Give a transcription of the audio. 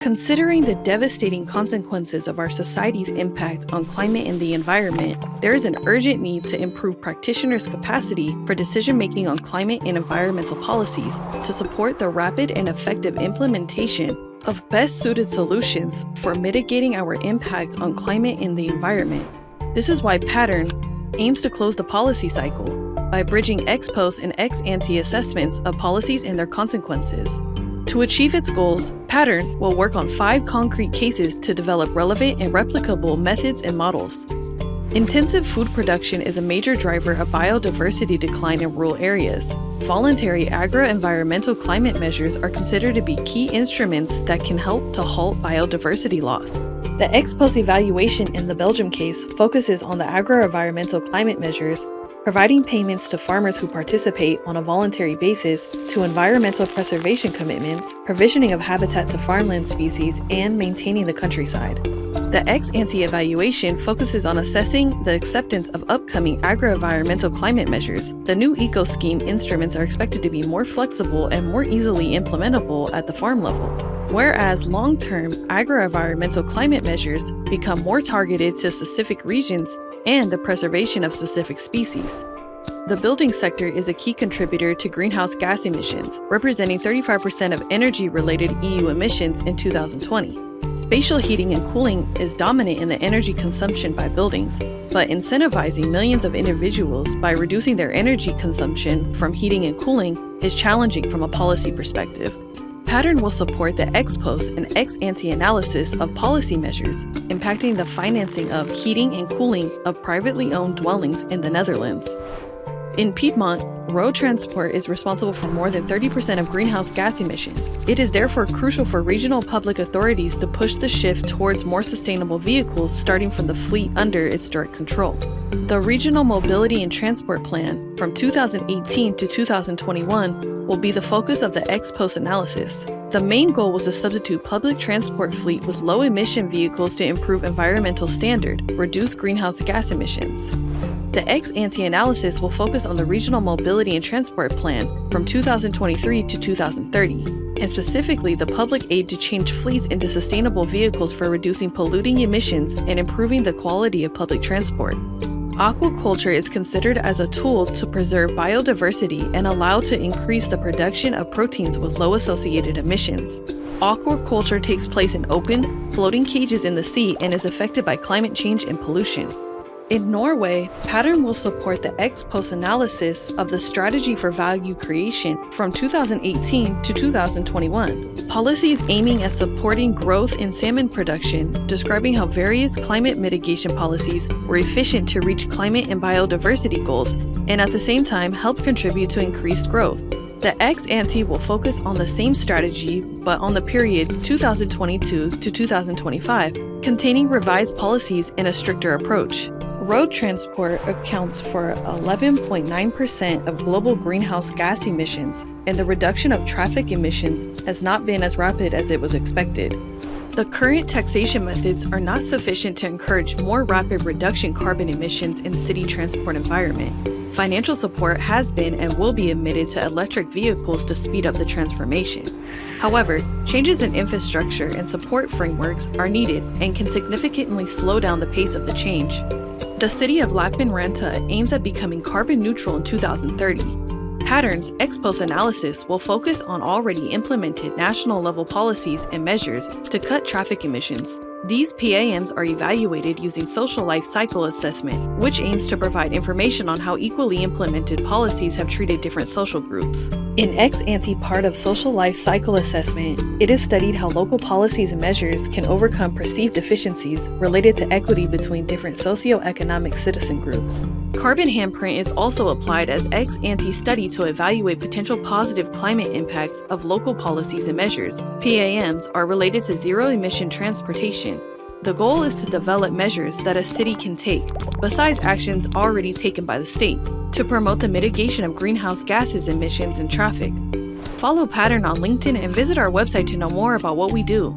Considering the devastating consequences of our society's impact on climate and the environment, there is an urgent need to improve practitioners' capacity for decision-making on climate and environmental policies to support the rapid and effective implementation of best-suited solutions for mitigating our impact on climate and the environment. This is why Pattern aims to close the policy cycle by bridging ex-post and ex-ante assessments of policies and their consequences. To achieve its goals, Pattern will work on 5 concrete cases to develop relevant and replicable methods and models. Intensive food production is a major driver of biodiversity decline in rural areas. Voluntary agro-environmental climate measures are considered to be key instruments that can help to halt biodiversity loss. The ex-post evaluation in the Belgium case focuses on the agro-environmental climate measures, providing payments to farmers who participate on a voluntary basis to environmental preservation commitments, provisioning of habitat to farmland species, and maintaining the countryside. The ex-ante evaluation focuses on assessing the acceptance of upcoming agro-environmental climate measures. The new eco-scheme instruments are expected to be more flexible and more easily implementable at the farm level, whereas long-term agro-environmental climate measures become more targeted to specific regions and the preservation of specific species. The building sector is a key contributor to greenhouse gas emissions, representing 35% of energy-related EU emissions in 2020. Spatial heating and cooling is dominant in the energy consumption by buildings, but incentivizing millions of individuals by reducing their energy consumption from heating and cooling is challenging from a policy perspective. Pattern will support the ex-post and ex-ante analysis of policy measures impacting the financing of heating and cooling of privately owned dwellings in the Netherlands. In Piedmont, road transport is responsible for more than 30% of greenhouse gas emissions. It is therefore crucial for regional public authorities to push the shift towards more sustainable vehicles starting from the fleet under its direct control. The Regional Mobility and Transport Plan from 2018 to 2021 will be the focus of the ex-post analysis. The main goal was to substitute public transport fleet with low-emission vehicles to improve environmental standard, reduce greenhouse gas emissions. The ex-ante analysis will focus on the Regional Mobility and Transport Plan from 2023 to 2030, and specifically the public aid to change fleets into sustainable vehicles for reducing polluting emissions and improving the quality of public transport. Aquaculture is considered as a tool to preserve biodiversity and allow to increase the production of proteins with low associated emissions. Aquaculture takes place in open, floating cages in the sea and is affected by climate change and pollution. In Norway, Pattern will support the ex-post analysis of the strategy for value creation from 2018 to 2021. Policies aiming at supporting growth in salmon production, describing how various climate mitigation policies were efficient to reach climate and biodiversity goals, and at the same time help contribute to increased growth. The ex-ante will focus on the same strategy, but on the period 2022 to 2025, containing revised policies and a stricter approach. Road transport accounts for 11.9% of global greenhouse gas emissions, and the reduction of traffic emissions has not been as rapid as it was expected. The current taxation methods are not sufficient to encourage more rapid reduction carbon emissions in city transport environment. Financial support has been and will be admitted to electric vehicles to speed up the transformation. However, changes in infrastructure and support frameworks are needed and can significantly slow down the pace of the change. The city of Lappeenranta aims at becoming carbon neutral in 2030. Pattern's ex-post analysis will focus on already implemented national-level policies and measures to cut traffic emissions. These PAMs are evaluated using social life cycle assessment, which aims to provide information on how equally implemented policies have treated different social groups. In ex-ante part of social life cycle assessment, it is studied how local policies and measures can overcome perceived deficiencies related to equity between different socioeconomic citizen groups. Carbon handprint is also applied as ex-ante study to evaluate potential positive climate impacts of local policies and measures. PAMs are related to zero-emission transportation. The goal is to develop measures that a city can take, besides actions already taken by the state, to promote the mitigation of greenhouse gases emissions in traffic. Follow Pattern on LinkedIn and visit our website to know more about what we do.